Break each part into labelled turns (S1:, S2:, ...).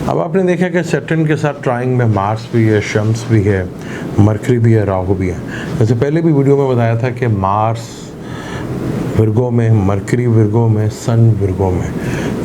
S1: अब आपने देखा कि सैटर्न के साथ ट्राइंग में मार्स भी है, शम्स भी है, मरकरी भी है, राहु भी है। जैसे पहले भी वीडियो में बताया था कि मार्स विर्गो में, मरकरी विर्गो में, सन विर्गो में,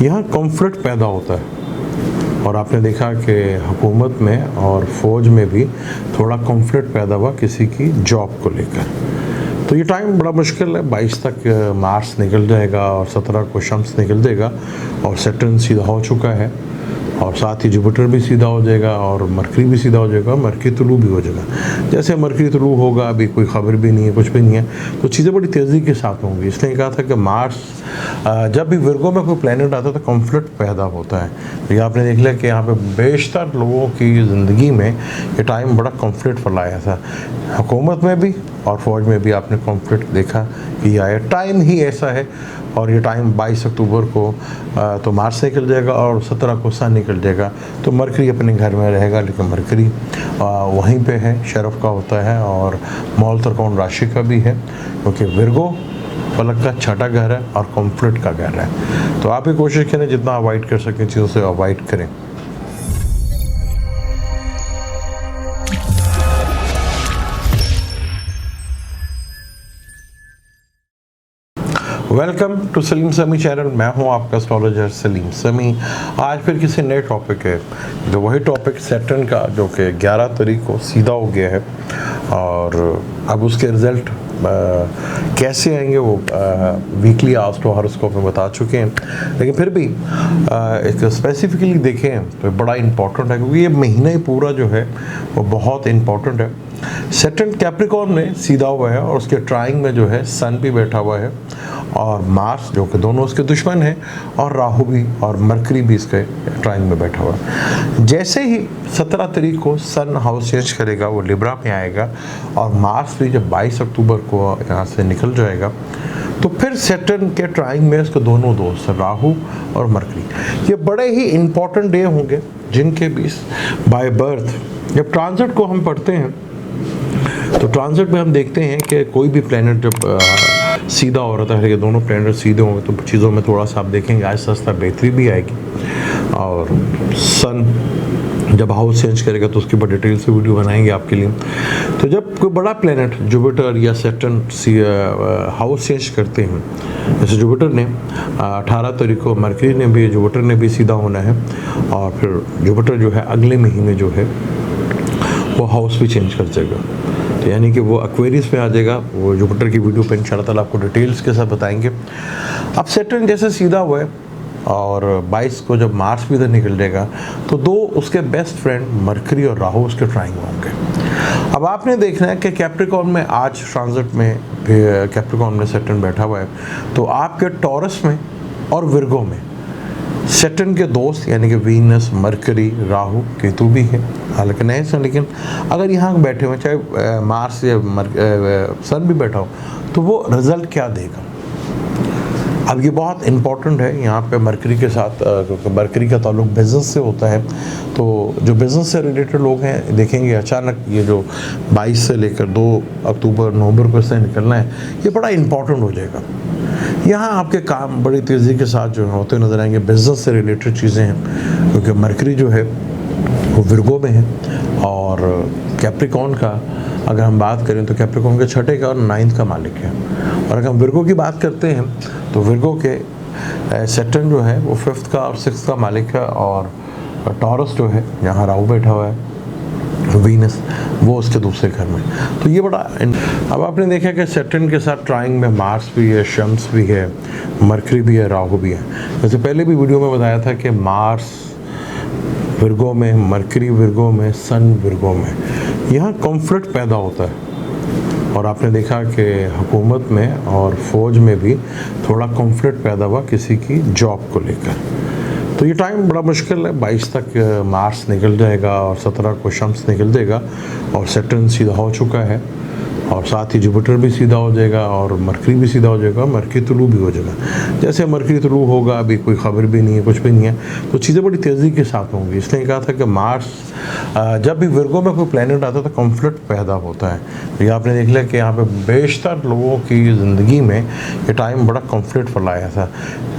S1: यहाँ कॉन्फ्लिक्ट पैदा होता है। और आपने देखा कि हुकूमत में और फौज में भी थोड़ा कॉन्फ्लिक्ट पैदा हुआ किसी की जॉब को लेकर। तो ये टाइम बड़ा मुश्किल है। 22 तक मार्स निकल जाएगा और 17 को शम्स निकल जाएगा और सैटर्न सीधा हो चुका है और साथ ही जुपिटर भी सीधा हो जाएगा और मरकरी भी सीधा हो जाएगा, मरकरी तुलू भी हो जाएगा। जैसे मरकरी तुलू होगा, अभी कोई खबर भी नहीं है, कुछ भी नहीं है, तो चीज़ें बड़ी तेज़ी के साथ होंगी। इसलिए कहा था कि मार्स जब भी विर्गो में कोई प्लैनेट आता है तो कॉन्फ्लिक्ट पैदा होता है। तो ये आपने देख लिया कि यहाँ पे बेशतर लोगों की ज़िंदगी में ये टाइम बड़ा कॉन्फ्लिक्ट वाला आया था। हुकूमत में भी और फौज में भी आपने कॉन्फ्लिक्ट देखा कि आया। टाइम ही ऐसा है। और ये टाइम 22 अक्टूबर को तो मार्स निकल जाएगा और 17 को सन निकल जाएगा। तो मरकरी अपने घर में रहेगा, लेकिन मरकरी वहीं पे है, शरफ का होता है और मौल त्रिकोण राशि का भी है, क्योंकि विर्गो फलक का छठा घर है और कॉन्फ्लिक्ट का घर है। तो आप ही कोशिश करें जितना अवॉइड कर सकें चीज़ों से अवॉइड करें। वेलकम टू सलीम समी चैनल। मैं हूं आपका एस्ट्रोलॉजर सलीम समी। आज फिर किसी नए टॉपिक है, जो वही टॉपिक सैटर्न का, जो कि 11 तारीख को सीधा हो गया है और अब उसके रिज़ल्ट कैसे आएंगे वो वीकली एस्ट्रो हॉरोस्कोप में बता चुके हैं, लेकिन फिर भी एक स्पेसिफिकली देखें तो बड़ा इम्पोर्टेंट है, क्योंकि ये महीना ही पूरा जो है वो बहुत इम्पोर्टेंट है। सैटर्न कैप्रिकॉर्न में सीधा हुआ है और उसके ट्राइंग में जो है सन भी बैठा हुआ है और मार्स, जो कि दोनों उसके दुश्मन हैं, और राहु भी और मरकरी भी इसके ट्राइंग में बैठा हुआ है। जैसे ही 17 तारीख को सन हाउस चेंज करेगा, वो लिब्रा में आएगा और मार्स भी जब 22 अक्टूबर को यहाँ से निकल जाएगा, तो फिर सैटर्न के ट्राइंग में इसके दोनों दोस्त राहु और मरकरी, ये बड़े ही इम्पोर्टेंट डे होंगे जिनके बीच बाय बर्थ जब ट्रांजिट को हम पढ़ते हैं तो ट्रांजिट में हम देखते हैं कि कोई भी प्लैनेट जब सीधा हो रहा था, दोनों प्लैनेट सीधे होंगे तो चीज़ों में थोड़ा सा आप देखेंगे आज सस्ता बेहतरी भी आएगी। और सन जब हाउस चेंज करेगा तो उसकी बड़ी डिटेल से वीडियो बनाएंगे आपके लिए। तो जब कोई बड़ा प्लैनेट जुपिटर या सैटर्न हाउस चेंज करते हैं, जैसे जुपिटर ने 18 तारीख को, मरकरी ने भी, जुपिटर ने भी सीधा होना है और फिर जुपिटर जो है अगले महीने जो है वो हाउस भी चेंज कर जाएगा, तो यानी कि वो एक्वेरियस में आ जाएगा। वो जुपिटर की वीडियो पे इंशाल्लाह ताला आपको डिटेल्स के साथ बताएंगे। अब सैटर्न जैसे सीधा हुआ है और 22 को जब मार्स भी इधर निकल जाएगा तो दो उसके बेस्ट फ्रेंड मरकरी और राहु उसके ट्राइंग में होंगे। अब आपने देखना है कि कैप्रिकॉर्न में आज ट्रांजिट में कैप्रिकॉर्न में सैटर्न बैठा हुआ है, तो आपके टॉरस में और विर्गो में सैटर्न के दोस्त यानी कि वीनस, मरकरी, राहु, केतु भी है, हालांकि नहीं है, लेकिन अगर यहाँ बैठे हुए चाहे मार्स या सन भी बैठा हो तो वो रिजल्ट क्या देगा। अब ये बहुत इम्पोर्टेंट है यहाँ पे मरकरी के साथ, क्योंकि मरकरी का ताल्लुक बिज़नेस से होता है। तो जो बिज़नेस से रिलेटेड लोग हैं देखेंगे अचानक ये जो 22 से लेकर 2 अक्टूबर नवंबर को इससे निकलना है, ये बड़ा इम्पोर्टेंट हो जाएगा। यहाँ आपके काम बड़ी तेज़ी के साथ जो होते नजर आएंगे, बिज़नेस से रिलेटेड चीज़ें हैं, क्योंकि मरकरी जो है वो विर्गो में है और कैप्रिकॉर्न का अगर हम बात करें तो कैप्रिकॉर्न के छठे का और 9th का मालिक है। और अगर हम विर्गो की बात करते हैं तो विर्गो के सैटर्न जो है वो 5th का और 6th का मालिक है और टॉरस जो है यहाँ राहु बैठा हुआ है, वीनस वो उसके दूसरे घर में। तो ये बड़ा अब आपने देखा कि सैटर्न के साथ ट्राइंग में मार्स भी है, शम्स भी है, मरकरी भी है, राहु भी है। जैसे पहले भी वीडियो में बताया था कि मार्स विर्गो में, मरकरी विर्गो में, सन विर्गो में, यहाँ कॉन्फ्लिक्ट पैदा होता है। और आपने देखा कि हुकूमत में और फौज में भी थोड़ा कॉन्फ्लिक्ट पैदा हुआ किसी की जॉब को लेकर। तो ये टाइम बड़ा मुश्किल है। 22 तक मार्स निकल जाएगा और 17 को शम्स निकल जाएगा और सैटर्न सीधा हो चुका है और साथ ही जुपिटर भी सीधा हो जाएगा और मरकरी भी सीधा हो जाएगा, मरकरी तुलू भी हो जाएगा। जैसे मरकरी तुलू होगा, अभी कोई खबर भी नहीं है, कुछ भी नहीं है, तो चीज़ें बड़ी तेज़ी के साथ होंगी। इसलिए कहा था कि मार्स जब भी विर्गो में कोई प्लैनेट आता है तो कॉन्फ्लिक्ट पैदा होता है। तो ये आपने देख लिया कि यहाँ पे बेशतर लोगों की ज़िंदगी में ये टाइम बड़ा कॉन्फ्लिक्ट वाला आया था।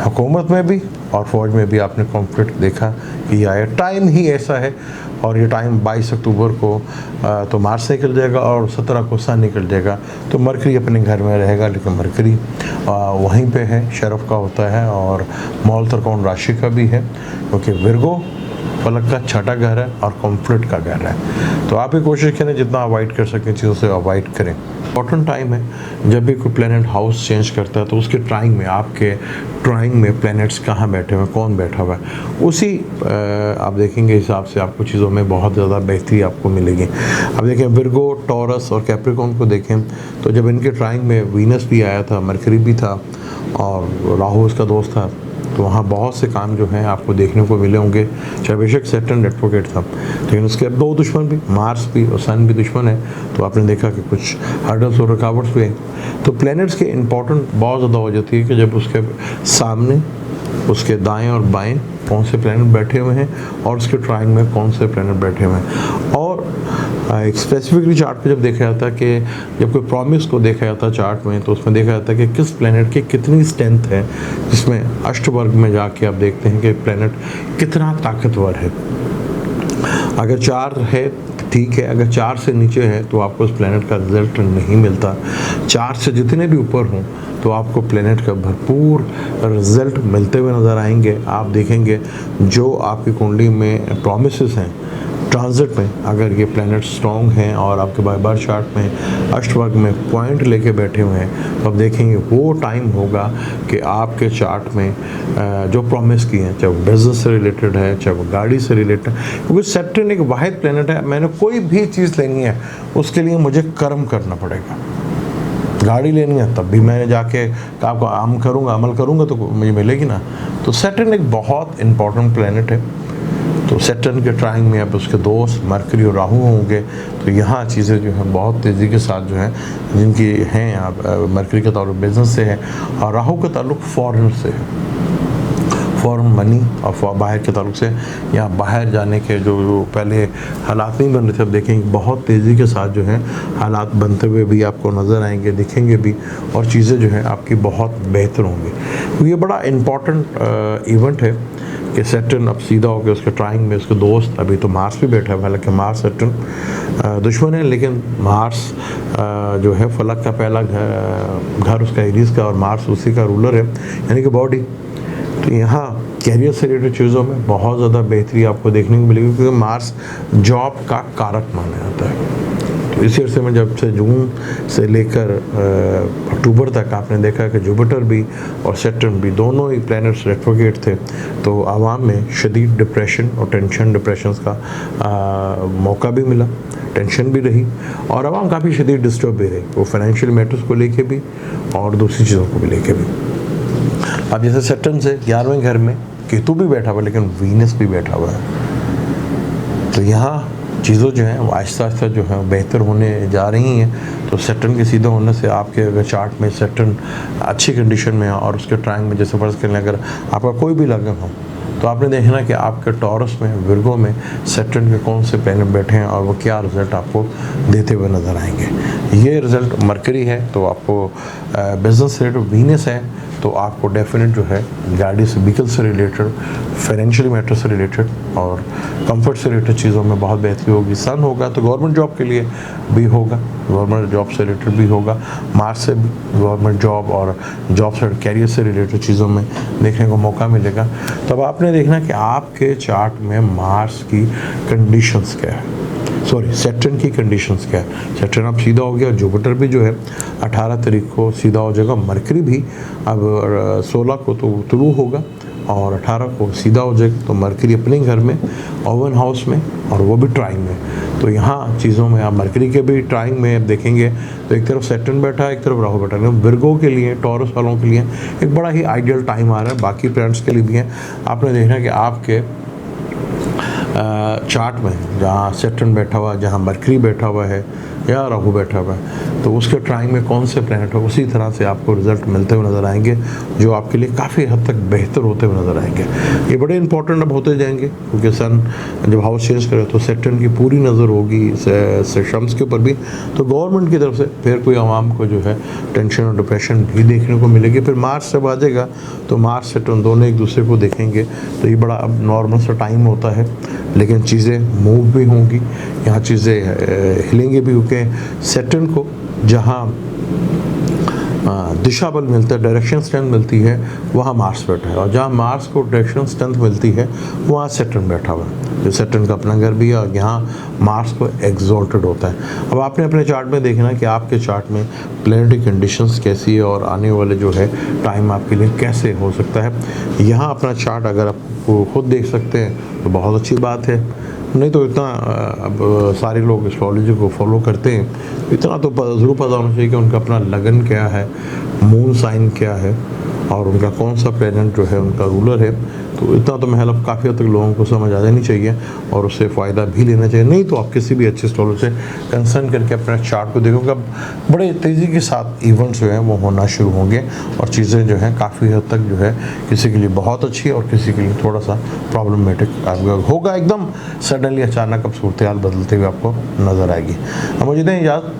S1: हुकूमत में भी और फ़ौज में भी आपने कॉन्फ्लिक्ट देखा कि आया। टाइम ही ऐसा है। और ये टाइम 22 अक्टूबर को तो मार्स निकल जाएगा और 17 को सन निकल जाएगा। तो मरकरी अपने घर में रहेगा, लेकिन मरकरी वहीं पे है, शरफ का होता है और मौल त्रिकोण राशि का भी है, क्योंकि विर्गो फलक का छठा घर है और कॉन्फ्लिक्ट का घर है। तो आप ही कोशिश करें जितना अवॉइड कर सकें चीज़ों से अवॉइड करें। इम्पॉर्टेंट टाइम है। जब भी कोई प्लैनेट हाउस चेंज करता है तो उसके ट्राइंग में, आपके ट्राइंग में प्लैनेट्स कहाँ बैठे हुए हैं, कौन बैठा हुआ है, उसी आप देखेंगे हिसाब से आपको चीज़ों में बहुत ज़्यादा बेहतरी आपको मिलेगी। अब देखें विर्गो, टॉरस और कैप्रिकॉर्न को देखें तो जब इनके ट्राइंग में वीनस भी आया था, मरकरी भी था और राहु उसका दोस्त था, तो वहाँ बहुत से काम जो हैं आपको देखने को मिले होंगे। चाहे बेशक सैटर्न रेट्रोग्रेड था, लेकिन उसके अब दो दुश्मन भी, मार्स भी और सन भी दुश्मन है। तो आपने देखा कि कुछ हर्डल्स और रुकावट्स भी हैं। तो प्लैनेट्स के इंपॉर्टेंट बहुत ज़्यादा हो जाती है कि जब उसके सामने, उसके दाएं और बाएं कौन से प्लैनेट बैठे हुए हैं और उसके ट्राइंग में कौन से प्लैनेट बैठे हुए हैं। और एक स्पेसिफिकली चार्ट पे जब देखा जाता है कि जब कोई प्रॉमिस को देखा जाता है चार्ट में, तो उसमें देखा जाता है कि किस प्लैनेट की कितनी स्ट्रेंथ है, जिसमें अष्टवर्ग में जाके आप देखते हैं कि प्लैनेट कितना ताकतवर है। अगर 4 है ठीक है, अगर 4 से नीचे है तो आपको उस प्लैनेट का रिजल्ट नहीं मिलता। 4 से जितने भी ऊपर हों तो आपको प्लैनेट का भरपूर रिजल्ट मिलते हुए नज़र आएंगे। आप देखेंगे जो आपकी कुंडली में प्रॉमिसेस हैं ट्रांजिट में, अगर ये प्लैनेट स्ट्रॉन्ग हैं और आपके बाय बर्थ चार्ट में अष्टवर्ग में पॉइंट लेके बैठे हुए हैं, तो आप देखेंगे वो टाइम होगा कि आपके चार्ट में जो प्रॉमिस की हैं, चाहे वो बिजनेस से रिलेटेड है, चाहे वो गाड़ी से रिलेटेड है, क्योंकि सैटर्न एक वाहिद प्लैनेट है। मैंने कोई भी चीज़ लेनी है उसके लिए मुझे कर्म करना पड़ेगा। गाड़ी लेनी है तब भी मैंने जाके आपको अमल करूँगा तो मुझे मिलेगी ना। तो सैटर्न एक बहुत इंपॉर्टेंट प्लैनेट है। तो सैटर्न के ट्राइंग में अब उसके दोस्त मरकरी और राहु होंगे। तो यहाँ चीज़ें जो हैं बहुत तेज़ी के साथ जो हैं, जिनकी हैं आप, मरकरी का ताल्लुक बिजनेस से है और राहु का ताल्लुक फॉरेन से है, फॉरेन मनी और बाहर के ताल्लुक से। यहाँ बाहर जाने के जो पहले हालात नहीं बन रहे थे, अब देखेंगे बहुत तेज़ी के साथ जो हैं हालात बनते हुए भी आपको नज़र आएंगे, दिखेंगे भी, और चीज़ें जो हैं आपकी बहुत बेहतर होंगी। तो ये बड़ा इम्पॉर्टेंट इवेंट है कि सैटर्न अब सीधा हो गया उसके ट्राइंग में, उसके दोस्त अभी तो मार्स भी बैठा है। हालांकि मार्स सैटर्न दुश्मन है, लेकिन मार्स जो है फलक का पहला घर उसका एरीज का, और मार्स उसी का रूलर है, यानी कि बॉडी। तो यहाँ कैरियर से रिलेटेड चीज़ों में बहुत ज़्यादा बेहतरी आपको देखने को मिलेगी, क्योंकि मार्स जॉब का कारक माना जाता है। तो इसी अरसे में जब से जून से लेकर अक्टूबर तक आपने देखा कि जुपिटर भी और सैटर्न भी दोनों ही प्लैनेट्स रेट्रोग्रेड थे, तो आवाम में शदीद डिप्रेशन और डिप्रेशन का मौका भी मिला, टेंशन भी रही और आवाम काफ़ी शदीद डिस्टर्ब भी रही, वो फाइनेंशियल मैटर्स को लेके भी और दूसरी चीज़ों को भी लेके भी। अब जैसे सैटर्न से 11वें घर में केतु भी बैठा हुआ है, लेकिन वीनस भी बैठा हुआ है। तो यहाँ चीज़ों जो हैं वो आहिस्ता आहिस्ता जो है बेहतर होने जा रही हैं। तो सैटर्न के सीधा होने से आपके अगर चार्ट में सैटर्न अच्छी कंडीशन में है और उसके ट्राइंग में, जैसे फर्ज करें अगर आपका कोई भी लगन हो, तो आपने देखना कि आपके टॉरस में, विर्गो में सैटर्न के कौन से प्लैनेट बैठे हैं और वो क्या रिज़ल्ट आपको देते हुए नज़र आएंगे। ये रिज़ल्ट मरकरी है तो आपको बिजनेस से रिलेटेड, वीनस है तो आपको डेफिनेट जो है गाड़ी से, व्हीकल से रिलेटेड, फाइनेंशियल मैटर से रिलेटेड और कंफर्ट से रिलेटेड चीज़ों में बहुत बेहतरी होगी। सन होगा तो गवर्नमेंट जॉब के लिए भी होगा, गवर्नमेंट जॉब से रिलेटेड भी होगा। मार्च से भी गवर्नमेंट जॉब और जॉब से, कैरियर से रिलेटेड चीज़ों में देखने को मौका मिलेगा। तब आपने देखना कि आपके चार्ट में मार्स की कंडीशंस क्या है, सॉरी सैटर्न की कंडीशंस क्या है। सैटर्न अब सीधा हो गया, जुपिटर भी जो है 18 तारीख को सीधा हो जाएगा, मरकरी भी अब 16 को तो तुलू होगा और 18 को सीधा हो जाएगा। तो मरकरी अपने घर में, ओवन हाउस में, और वो भी ट्राइंग में। तो यहाँ चीज़ों में आप मरकरी के भी ट्राइंग में देखेंगे तो एक तरफ सैटर्न बैठा है, एक तरफ राहु बैठा है। विर्गो के लिए, टॉरस वालों के लिए एक बड़ा ही आइडियल टाइम आ रहा है, बाकी प्लैनेट्स के लिए भी है। आपने देखना कि आपके चार्ट में जहाँ सैटर्न बैठा हुआ है, जहाँ मरकरी बैठा हुआ है, या राहु बैठा हुआ है, तो उसके ट्राइंग में कौन से प्लैनेट हो, उसी तरह से आपको रिजल्ट मिलते हुए नज़र आएंगे, जो आपके लिए काफ़ी हद तक बेहतर होते हुए नज़र आएंगे। ये बड़े इंपॉर्टेंट अब होते जाएंगे, क्योंकि सन जब हाउस चेंज करे तो सैटर्न की पूरी नज़र होगी शम्स के ऊपर भी, तो गवर्नमेंट की तरफ से फिर कोई आवाम को जो है टेंशन और डिप्रेशन भी देखने को मिलेगी। फिर मार्च जब आ जाएगा तो मार्च सैटर्न दोनों एक दूसरे को देखेंगे, तो ये बड़ा अब नॉर्मल सा टाइम होता है, लेकिन चीज़ें मूव भी होंगी, यहाँ चीज़ें हिलेंगी भी, क्योंकि सैटर्न को जहाँ दिशा बल मिलता है, डायरेक्शन स्ट्रेंथ मिलती है, वहाँ मार्स बैठा है, और जहाँ मार्स को डायरेक्शन स्ट्रेंथ मिलती है वहाँ सैटर्न बैठा हुआ है। जो सैटर्न का अपना घर भी है, और यहाँ मार्स को एग्जॉल्टेड होता है। अब आपने अपने चार्ट में देखना कि आपके चार्ट में प्लैनेटरी कंडीशंस कैसी है और आने वाले जो है टाइम आपके लिए कैसे हो सकता है। यहाँ अपना चार्ट अगर आप खुद देख सकते हैं तो बहुत अच्छी बात है, नहीं तो इतना अब सारे लोग एस्ट्रोलॉजी को फॉलो करते हैं, इतना तो ज़रूर पता होना चाहिए कि उनका अपना लगन क्या है, मून साइन क्या है, और उनका कौन सा प्लैनेट जो है उनका रूलर है। तो इतना तो मतलब काफ़ी हद तक लोगों को समझ आ जानी चाहिए, और उससे फ़ायदा भी लेना चाहिए। नहीं तो आप किसी भी अच्छे एस्ट्रोलॉजर से कंसल्ट करके अपना चार्ट को देखोगे, अब बड़े तेज़ी के साथ इवेंट्स जो हैं वो होना शुरू होंगे, और चीज़ें जो हैं काफ़ी हद तक जो है किसी के लिए बहुत अच्छी और किसी के लिए थोड़ा सा प्रॉब्लमेटिक होगा। एकदम सडनली अचानक अब सूरत हाल बदलते हुए आपको नज़र आएगी। अब मुझे दें याद,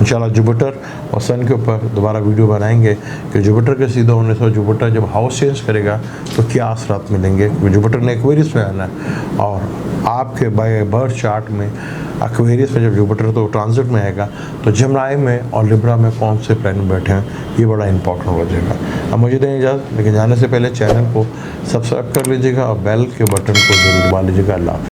S1: इंशाल्लाह जुपिटर और सन के ऊपर दोबारा वीडियो बनाएंगे कि जुपिटर के सीधा होने से जुपिटर जब हाउस चेंज करेगा तो क्या असरात मिलेंगे। जुपिटर ने एक्वेरियस में आना है, और आपके बाय बर्थ चार्ट में एक्वेरियस में जब जुपिटर तो ट्रांजिट में आएगा, तो जमनाई में और लिब्रा में कौन से प्लैनेट बैठे हैं, ये बड़ा इंपॉर्टेंट हो जाएगा। अब मुझे दें इजाज़त, लेकिन जाने से पहले चैनल को सब्सक्राइब कर लीजिएगा और बेल के बटन को जरूर दबा लीजिएगा। अल्लाह।